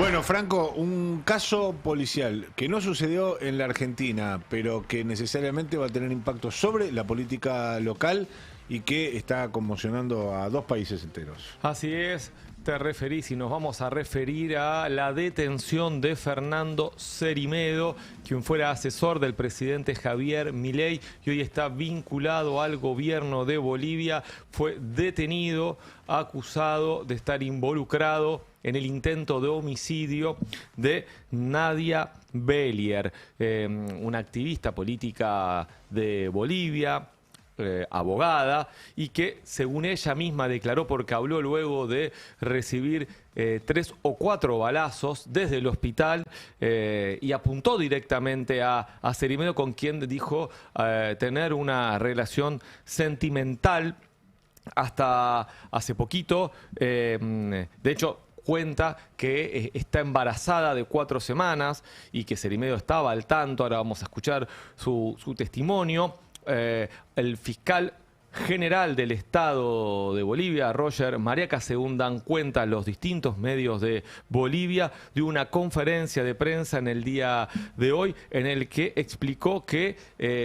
Bueno, Franco, un caso policial que no sucedió en la Argentina, pero que necesariamente va a tener impacto sobre la política local y que está conmocionando a dos países enteros. Así es, te referís y nos vamos a referir a la detención de Fernando Cerimeddo, quien fuera asesor del presidente Javier Milei y hoy está vinculado al gobierno de Bolivia. Fue detenido, acusado de estar involucrado en el intento de homicidio de Nadia Bellier, una activista política de Bolivia, abogada, y que según ella misma declaró, porque habló luego de recibir 3 o 4 balazos desde el hospital y apuntó directamente a Cerimeddo, con quien dijo tener una relación sentimental hasta hace poquito. De hecho, cuenta que está embarazada de 4 semanas y que Cerimeddo estaba al tanto. Ahora vamos a escuchar su testimonio. El fiscal general del Estado de Bolivia, Roger Mariaca, según dan cuenta los distintos medios de Bolivia, dio una conferencia de prensa en el día de hoy en el que explicó que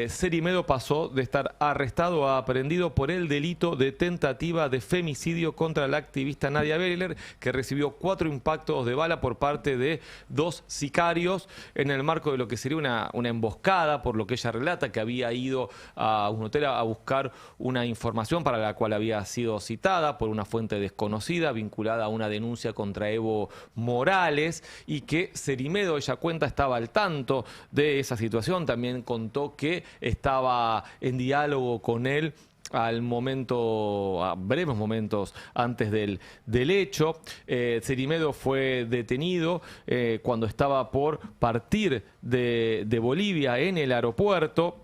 Cerimeddo pasó de estar arrestado a aprehendido por el delito de tentativa de femicidio contra la activista Nadia Bellier, que recibió 4 impactos de bala por parte de 2 sicarios en el marco de lo que sería una emboscada, por lo que ella relata, que había ido a un hotel a buscar una información para la cual había sido citada por una fuente desconocida vinculada a una denuncia contra Evo Morales, y que Cerimeddo, ella cuenta, estaba al tanto de esa situación. También contó que estaba en diálogo con él al momento, a breves momentos antes del hecho. Cerimeddo fue detenido cuando estaba por partir de Bolivia en el aeropuerto.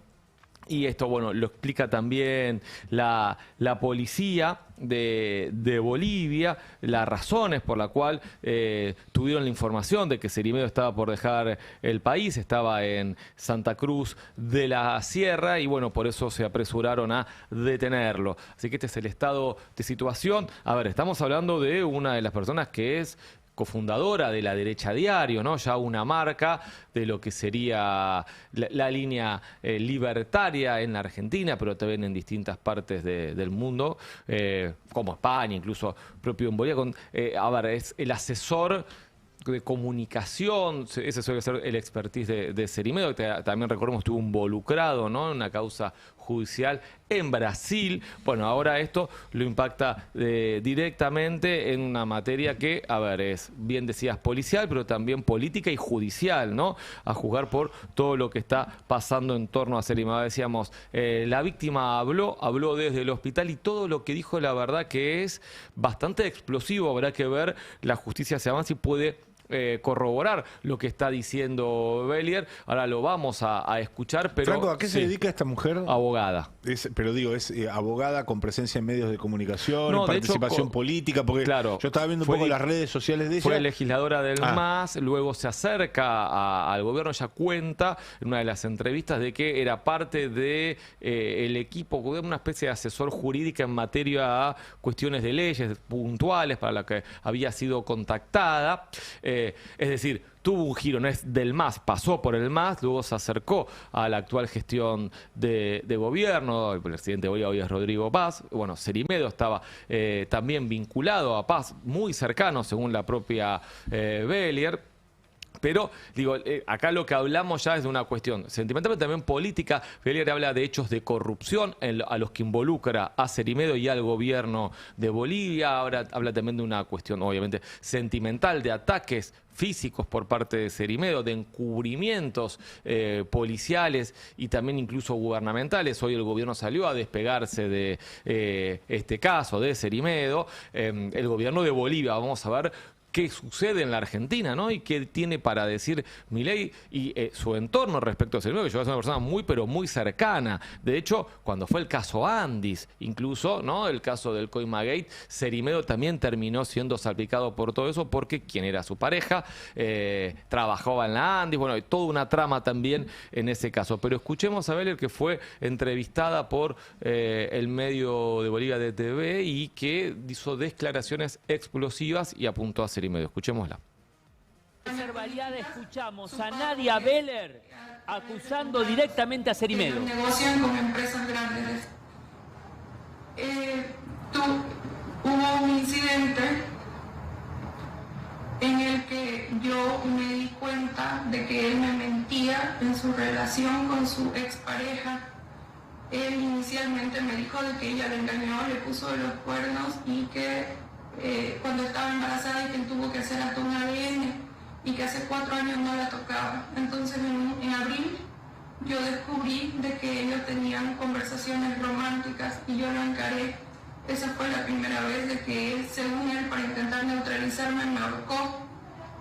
Y esto, bueno, lo explica también la policía de Bolivia, las razones por las cuales tuvieron la información de que Cerimeddo estaba por dejar el país, estaba en Santa Cruz de la Sierra y bueno, por eso se apresuraron a detenerlo. Así que este es el estado de situación. A ver, estamos hablando de una de las personas que es cofundadora de La Derecha Diario, ¿no? Ya una marca de lo que sería la línea libertaria en la Argentina, pero también en distintas partes del mundo, como España, incluso propio en Bolivia. A ver, es el asesor de comunicación, ese suele ser el expertise de Cerimeddo, que también recordemos estuvo involucrado, ¿no?, en una causa judicial en Brasil. Bueno, ahora esto lo impacta directamente en una materia que, a ver, es, bien decías, policial, pero también política y judicial, ¿no? A juzgar por todo lo que está pasando en torno a Cerimeddo. Decíamos, la víctima habló desde el hospital y todo lo que dijo, la verdad que es bastante explosivo. Habrá que ver, la justicia se avanza y puede corroborar lo que está diciendo Bellier. Ahora lo vamos a escuchar, pero... Franco, ¿a qué se dedica esta mujer? Abogada. Pero digo, es abogada con presencia en medios de comunicación, No, en participación política, porque claro, yo estaba viendo un poco las redes sociales de ella. Fue legisladora del MAS, luego se acerca al gobierno. Ella cuenta en una de las entrevistas de que era parte de el equipo, una especie de asesor jurídica en materia a cuestiones de leyes puntuales para la que había sido contactada. Es decir, tuvo un giro, no es del MAS, pasó por el MAS, luego se acercó a la actual gestión de gobierno. El presidente de Bolivia hoy es Rodrigo Paz. Bueno, Cerimeddo estaba también vinculado a Paz, muy cercano, según la propia Bellier. Pero, digo, acá lo que hablamos ya es de una cuestión sentimental, pero también política. Bellier habla de hechos de corrupción a los que involucra a Cerimeddo y al gobierno de Bolivia. Ahora habla también de una cuestión, obviamente, sentimental, de ataques físicos por parte de Cerimeddo, de encubrimientos policiales y también incluso gubernamentales. Hoy el gobierno salió a despegarse de este caso de Cerimeddo. El gobierno de Bolivia, vamos a ver qué sucede en la Argentina, ¿no? Y qué tiene para decir Milei y su entorno respecto a Cerimeddo, que yo soy una persona muy, pero muy cercana. De hecho, cuando fue el caso Andis, incluso, ¿no?, el caso del Coimagate, Cerimeddo también terminó siendo salpicado por todo eso, porque quien era su pareja trabajaba en la Andis. Bueno, hay toda una trama también en ese caso. Pero escuchemos a Bellier, que fue entrevistada por el medio de Bolivia de TV y que hizo declaraciones explosivas y apuntó a Cerimeddo. Escuchémosla. municipalidad escuchamos a Nadia Beller acusando directamente a Cerimedo. Negocian con empresas grandes. Hubo un incidente en el que yo me di cuenta de que él me mentía en su relación con su expareja. Él inicialmente me dijo de que ella le engañó, le puso de los cuernos y que cuando estaba embarazada y que él tuvo que hacer hasta un ADN y que hace 4 años no la tocaba. Entonces en abril yo descubrí de que ellos tenían conversaciones románticas y yo lo encaré. Esa fue la primera vez de que él, según él, para intentar neutralizarme, me ahorcó.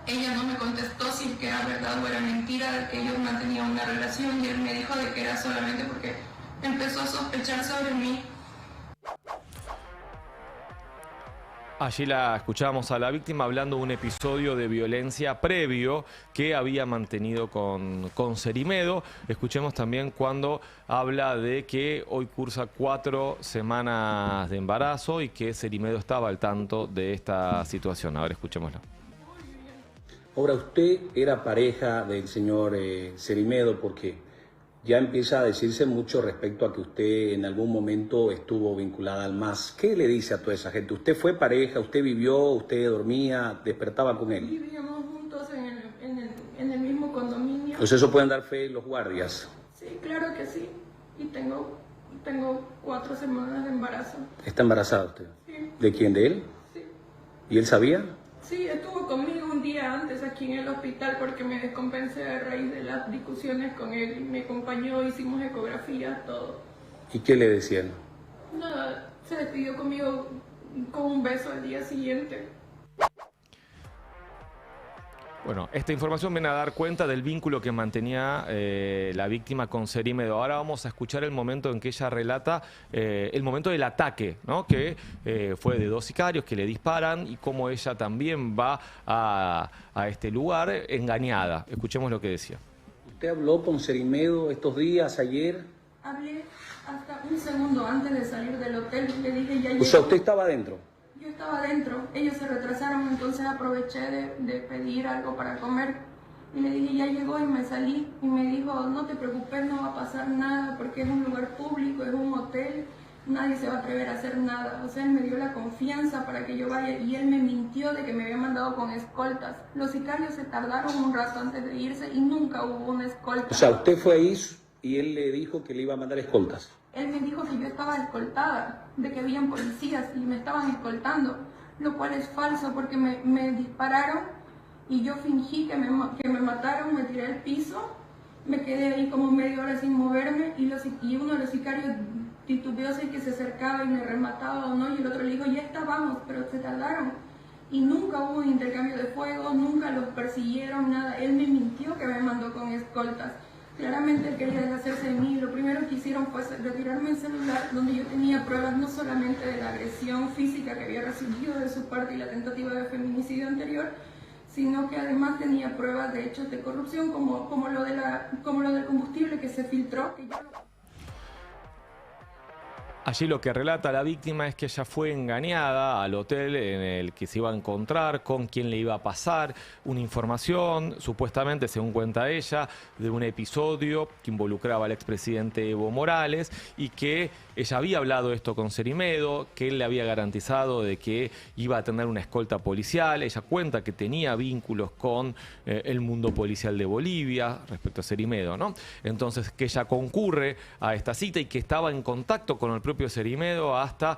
Ella no me contestó si es que era verdad o era mentira de que ellos mantenían una relación y él me dijo de que era solamente porque empezó a sospechar sobre mí. Allí la escuchábamos a la víctima hablando de un episodio de violencia previo que había mantenido con Cerimedo. Escuchemos también cuando habla de que hoy cursa 4 semanas de embarazo y que Cerimedo estaba al tanto de esta situación. A ver, escuchémoslo. Ahora, usted era pareja del señor Cerimedo porque ya empieza a decirse mucho respecto a que usted en algún momento estuvo vinculada al MAS. ¿Qué le dice a toda esa gente? ¿Usted fue pareja? ¿Usted vivió? ¿Usted dormía? ¿Despertaba con él? Vivíamos juntos en el mismo condominio. Pues eso pueden dar fe los guardias. Sí, claro que sí. Y tengo 4 semanas de embarazo. ¿Está embarazada usted? Sí. ¿De quién? ¿De él? Sí. ¿Y él sabía? Sí, estuvo conmigo un día antes aquí en el hospital porque me descompensé a raíz de las discusiones con él. Me acompañó, hicimos ecografías, todo. ¿Y qué le decían? Nada, se despidió conmigo con un beso al día siguiente. Bueno, esta información viene a dar cuenta del vínculo que mantenía la víctima con Cerimedo. Ahora vamos a escuchar el momento en que ella relata el momento del ataque, ¿no? Que fue de 2 sicarios que le disparan y cómo ella también va a este lugar engañada. Escuchemos lo que decía. ¿Usted habló con Cerimedo estos días, ayer? Hablé hasta un segundo antes de salir del hotel y le dije ya O sea, usted estaba adentro. Yo estaba adentro, ellos se retrasaron, entonces aproveché de pedir algo para comer y le dije ya llegó y me salí y me dijo no te preocupes, no va a pasar nada porque es un lugar público, es un hotel, nadie se va a atrever a hacer nada. O sea, él me dio la confianza para que yo vaya y él me mintió de que me había mandado con escoltas. Los sicarios se tardaron un rato antes de irse y nunca hubo una escolta. O sea, usted fue ahí y él le dijo que le iba a mandar escoltas. Él me dijo que yo estaba escoltada, de que habían policías y me estaban escoltando, lo cual es falso porque me dispararon y yo fingí que me mataron, me tiré al piso, me quedé ahí como media hora sin moverme y uno de los sicarios titubeó si que se acercaba y me remataba o no y el otro le dijo ya estábamos, pero se tardaron. Y nunca hubo un intercambio de fuego, nunca los persiguieron, nada. Él me mintió que me mandó con escoltas. Claramente él quería deshacerse de mí. Lo primero que hicieron fue retirarme el celular donde yo tenía pruebas no solamente de la agresión física que había recibido de su parte y la tentativa de feminicidio anterior, sino que además tenía pruebas de hechos de corrupción como lo del combustible que se filtró. Que yo... Allí lo que relata la víctima es que ella fue engañada al hotel en el que se iba a encontrar, con quién le iba a pasar una información, supuestamente, según cuenta ella, de un episodio que involucraba al expresidente Evo Morales y que ella había hablado esto con Cerimedo, que él le había garantizado de que iba a tener una escolta policial. Ella cuenta que tenía vínculos con el mundo policial de Bolivia respecto a Cerimedo, ¿no? Entonces que ella concurre a esta cita y que estaba en contacto con el propio Cerimedo hasta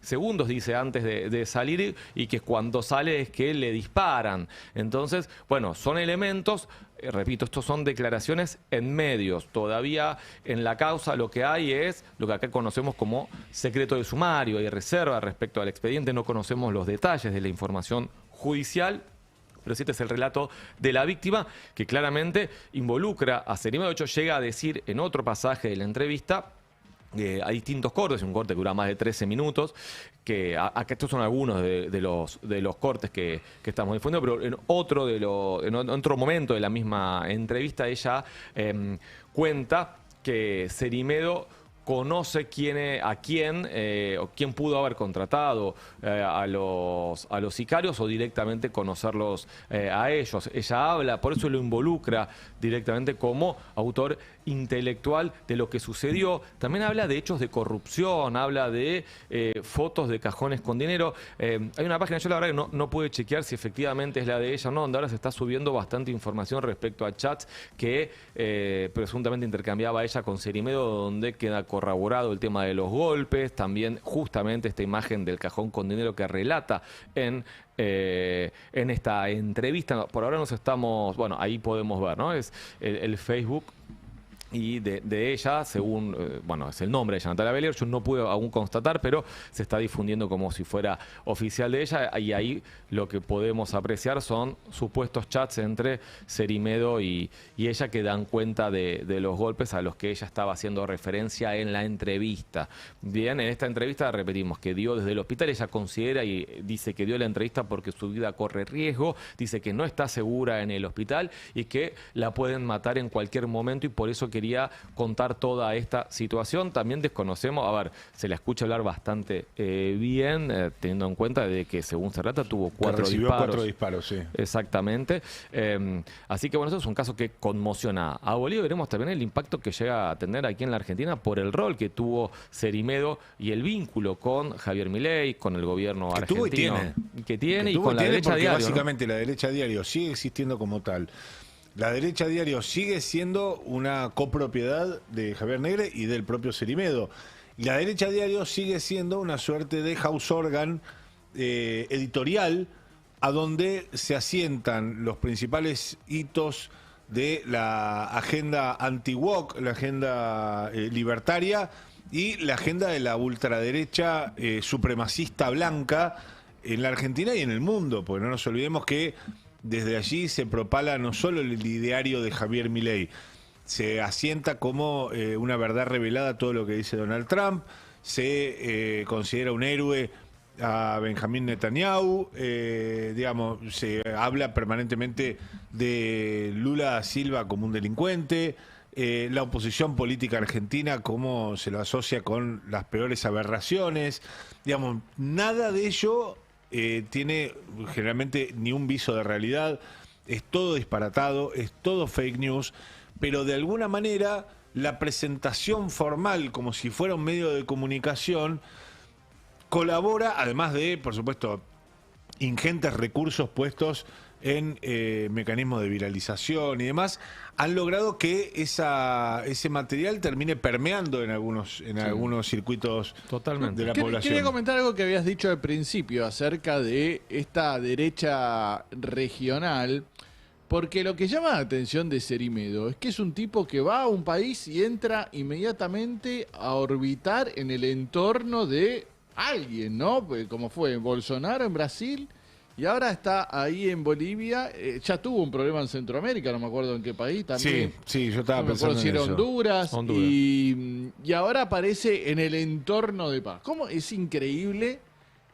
segundos, dice, antes de salir, y que cuando sale es que le disparan. Entonces, bueno, son elementos, repito, estos son declaraciones en medios. Todavía en la causa lo que hay es lo que acá conocemos como secreto de sumario. Hay reserva respecto al expediente, no conocemos los detalles de la información judicial. Pero sí, este es el relato de la víctima, que claramente involucra a Cerimedo. De hecho, llega a decir en otro pasaje de la entrevista, hay distintos cortes, un corte que dura más de 13 minutos, que acá estos son algunos de los cortes que estamos difundiendo, pero en otro momento de la misma entrevista ella cuenta que Cerimedo conoce a quién o quién pudo haber contratado a los sicarios o directamente conocerlos a ellos. Ella habla, por eso lo involucra directamente como autor intelectual de lo que sucedió. También habla de hechos de corrupción, habla de fotos de cajones con dinero. Hay una página, yo la verdad que no pude chequear si efectivamente es la de ella o no, donde ahora se está subiendo bastante información respecto a chats que presuntamente intercambiaba ella con Cerimedo, donde queda corroborado el tema de los golpes, también justamente esta imagen del cajón con dinero que relata en esta entrevista. Por ahora nos estamos, bueno, ahí podemos ver, ¿no? Es el Facebook y de ella, según, bueno, es el nombre de ella, Natalia Beller, yo no pude aún constatar, pero se está difundiendo como si fuera oficial de ella, y ahí lo que podemos apreciar son supuestos chats entre Cerimedo y ella que dan cuenta de los golpes a los que ella estaba haciendo referencia en la entrevista. Bien, en esta entrevista repetimos que dio desde el hospital, ella considera y dice que dio la entrevista porque su vida corre riesgo, dice que no está segura en el hospital y que la pueden matar en cualquier momento, y por eso quería contar toda esta situación. También desconocemos, a ver, se la escucha hablar bastante bien, teniendo en cuenta de que según se relata tuvo 4 disparos. 4 disparos, sí. Exactamente. Así que bueno, eso es un caso que conmociona a Bolivia. Veremos también el impacto que llega a tener aquí en la Argentina por el rol que tuvo Cerimedo y el vínculo con Javier Milei, con el gobierno argentino. Que tiene y con la derecha diario. Básicamente, ¿no? La derecha diario sigue existiendo como tal. La derecha diario sigue siendo una copropiedad de Javier Negre y del propio Cerimedo. Y la derecha diario sigue siendo una suerte de house organ editorial a donde se asientan los principales hitos de la agenda anti-woke, la agenda libertaria y la agenda de la ultraderecha supremacista blanca en la Argentina y en el mundo, porque no nos olvidemos que desde allí se propala no solo el ideario de Javier Milei, se asienta como una verdad revelada todo lo que dice Donald Trump, se considera un héroe a Benjamín Netanyahu, digamos, se habla permanentemente de Lula da Silva como un delincuente, la oposición política argentina como se lo asocia con las peores aberraciones, digamos, nada de ello tiene generalmente ni un viso de realidad, es todo disparatado, es todo fake news, pero de alguna manera la presentación formal como si fuera un medio de comunicación colabora, además de, por supuesto, ingentes recursos puestos en mecanismos de viralización y demás, han logrado que ese material termine permeando en algunos circuitos totalmente de la población. Quería comentar algo que habías dicho al principio acerca de esta derecha regional, porque lo que llama la atención de Cerimedo es que es un tipo que va a un país y entra inmediatamente a orbitar en el entorno de alguien, ¿no? Pues como fue Bolsonaro en Brasil. Y ahora está ahí en Bolivia, ya tuvo un problema en Centroamérica, no me acuerdo en qué país también. Sí, yo estaba pensando en si era eso. Honduras. Y ahora aparece en el entorno de paz. ¿Cómo? Es increíble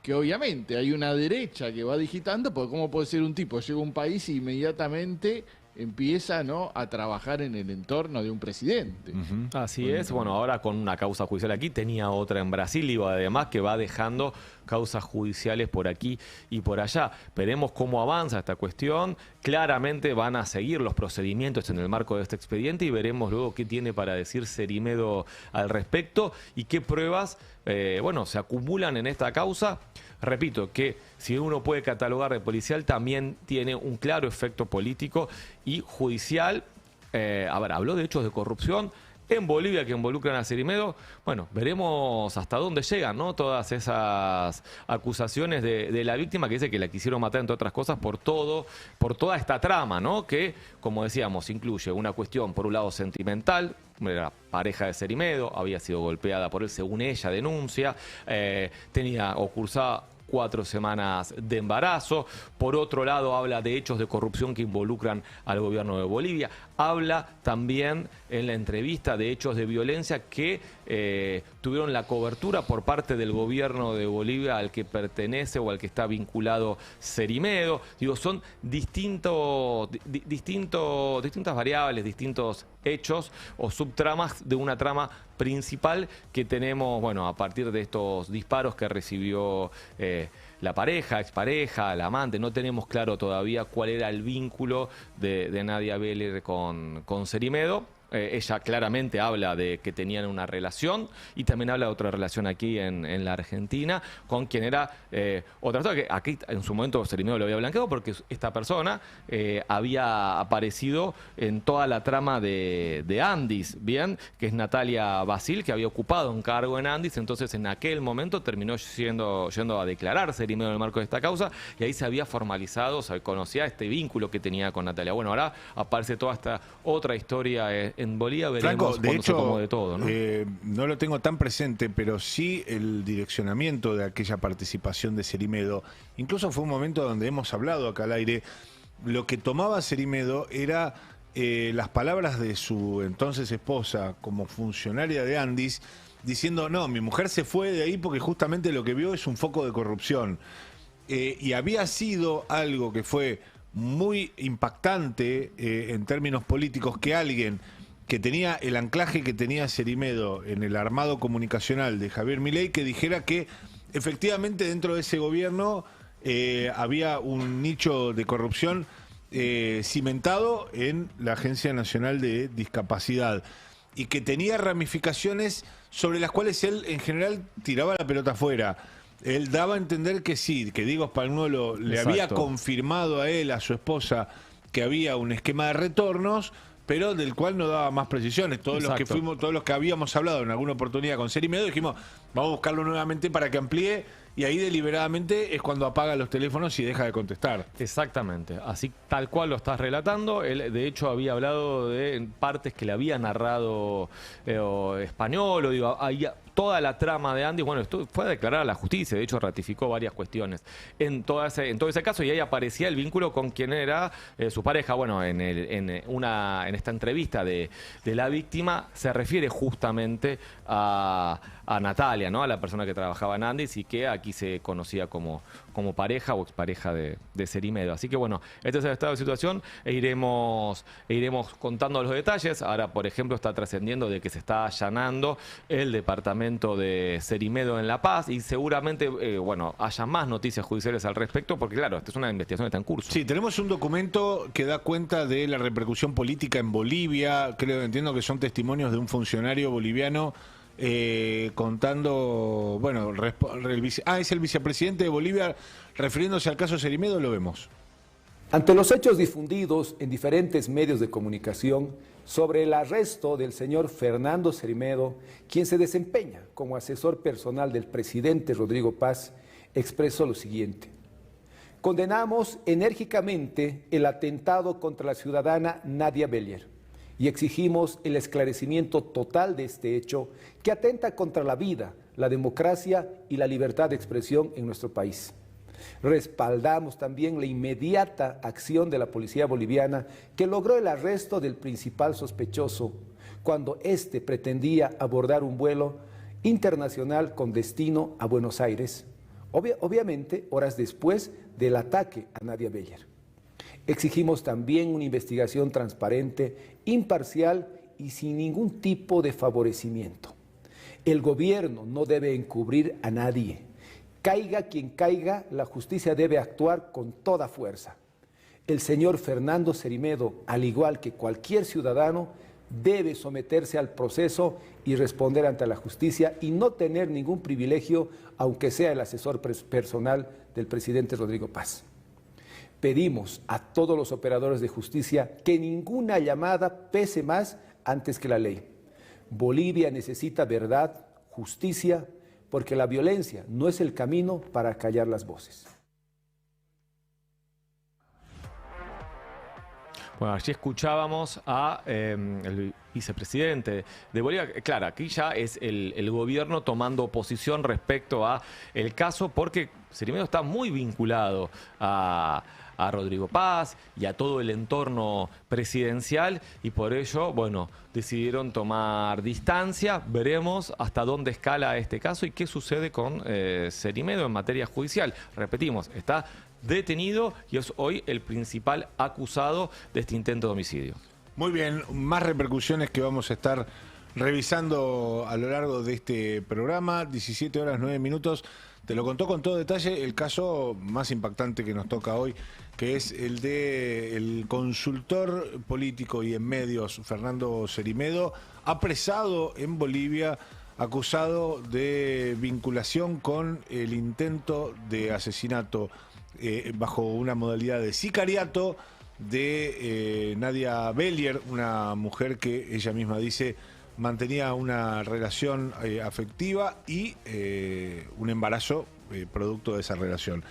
que obviamente hay una derecha que va digitando, porque ¿cómo puede ser un tipo? Llega a un país e inmediatamente empieza, ¿no?, a trabajar en el entorno de un presidente. Así es, bueno, ahora con una causa judicial aquí, tenía otra en Brasil y además que va dejando causas judiciales por aquí y por allá. Veremos cómo avanza esta cuestión. Claramente van a seguir los procedimientos en el marco de este expediente y veremos luego qué tiene para decir Cerimedo al respecto y qué pruebas, bueno, se acumulan en esta causa. Repito, que si uno puede catalogar de policial, también tiene un claro efecto político y judicial. A ver, habló de hechos de corrupción en Bolivia que involucran a Cerimedo. Bueno, veremos hasta dónde llegan, ¿no?, todas esas acusaciones de la víctima, que dice que la quisieron matar, entre otras cosas, por toda esta trama, ¿no?, que, como decíamos, incluye una cuestión, por un lado, sentimental. Era pareja de Cerimedo, había sido golpeada por él, según ella denuncia, tenía o cursaba 4 semanas de embarazo. Por otro lado, habla de hechos de corrupción que involucran al gobierno de Bolivia. Habla también en la entrevista de hechos de violencia que tuvieron la cobertura por parte del gobierno de Bolivia al que pertenece o al que está vinculado Cerimedo. Digo, son distintas variables, distintos hechos o subtramas de una trama principal que tenemos, bueno, a partir de estos disparos que recibió la pareja, expareja, la amante. No tenemos claro todavía cuál era el vínculo de Nadia Beller con Cerimedo. Ella claramente habla de que tenían una relación y también habla de otra relación aquí en la Argentina con quien era otra persona que aquí en su momento Cerimedo lo había blanqueado porque esta persona había aparecido en toda la trama de Andis, bien, que es Natalia Basil, que había ocupado un cargo en Andis. Entonces en aquel momento terminó yendo a declarar Cerimedo en el marco de esta causa y ahí se había formalizado, se conocía este vínculo que tenía con Natalia. Bueno, ahora aparece toda esta otra historia en Bolivia, veremos. Franco, de hecho, como de todo, ¿no? No lo tengo tan presente, pero sí el direccionamiento de aquella participación de Cerimedo. Incluso fue un momento donde hemos hablado acá al aire. Lo que tomaba Cerimedo era las palabras de su entonces esposa como funcionaria de Andis, diciendo, no, mi mujer se fue de ahí porque justamente lo que vio es un foco de corrupción. Y había sido algo que fue muy impactante en términos políticos, que alguien que tenía el anclaje que tenía Cerimedo en el armado comunicacional de Javier Milei, que dijera que efectivamente dentro de ese gobierno había un nicho de corrupción cimentado en la Agencia Nacional de Discapacidad y que tenía ramificaciones sobre las cuales él en general tiraba la pelota afuera. Él daba a entender que sí, que Diego Spagnuolo le había confirmado a él, a su esposa, que había un esquema de retornos, pero del cual no daba más precisiones. Todos los que habíamos hablado en alguna oportunidad con Cerimedo dijimos, vamos a buscarlo nuevamente para que amplíe, y ahí deliberadamente es cuando apaga los teléfonos y deja de contestar. Exactamente, así tal cual lo estás relatando. Él de hecho había hablado de partes que le había narrado Spagnuolo, digo, toda la trama de Andis. Bueno, esto fue a declarar a la justicia, de hecho ratificó varias cuestiones en todo ese caso, y ahí aparecía el vínculo con quien era su pareja. Bueno, en esta entrevista de la víctima se refiere justamente a Natalia, ¿no? A la persona que trabajaba en Andis y que aquí se conocía como pareja o expareja de Cerimedo. Así que bueno, este es el estado de situación e iremos contando los detalles. Ahora, por ejemplo, está trascendiendo de que se está allanando el departamento de Cerimedo en La Paz y seguramente, haya más noticias judiciales al respecto porque, claro, esta es una investigación que está en curso. Sí, tenemos un documento que da cuenta de la repercusión política en Bolivia. Entiendo que son testimonios de un funcionario boliviano contando, bueno, es el vicepresidente de Bolivia refiriéndose al caso Cerimedo. Lo vemos. Ante los hechos difundidos en diferentes medios de comunicación sobre el arresto del señor Fernando Cerimedo, quien se desempeña como asesor personal del presidente Rodrigo Paz, expresó lo siguiente: condenamos enérgicamente el atentado contra la ciudadana Nadia Beller y exigimos el esclarecimiento total de este hecho que atenta contra la vida, la democracia y la libertad de expresión en nuestro país. Respaldamos también la inmediata acción de la policía boliviana que logró el arresto del principal sospechoso cuando éste pretendía abordar un vuelo internacional con destino a Buenos Aires, obviamente horas después del ataque a Nadia Beller. Exigimos también una investigación transparente, imparcial y sin ningún tipo de favorecimiento. El gobierno no debe encubrir a nadie. Caiga quien caiga, la justicia debe actuar con toda fuerza. El señor Fernando Cerimedo, al igual que cualquier ciudadano, debe someterse al proceso y responder ante la justicia y no tener ningún privilegio, aunque sea el asesor personal del presidente Rodrigo Paz. Pedimos a todos los operadores de justicia que ninguna llamada pese más antes que la ley. Bolivia necesita verdad, justicia, porque la violencia no es el camino para callar las voces. Bueno, allí escuchábamos a el vicepresidente de Bolivia. Claro, aquí ya es el gobierno tomando posición respecto a el caso, porque Cerimedo está muy vinculado a Rodrigo Paz y a todo el entorno presidencial y por ello, bueno, decidieron tomar distancia. Veremos hasta dónde escala este caso y qué sucede con Cerimedo en materia judicial. Repetimos, está detenido y es hoy el principal acusado de este intento de homicidio. Muy bien, más repercusiones que vamos a estar revisando a lo largo de este programa, 17 horas 9 minutos. Te lo contó con todo detalle el caso más impactante que nos toca hoy, que es el de el consultor político y en medios, Fernando Cerimedo, apresado en Bolivia, acusado de vinculación con el intento de asesinato bajo una modalidad de sicariato de Nadia Bellier, una mujer que ella misma dice mantenía una relación afectiva y un embarazo producto de esa relación.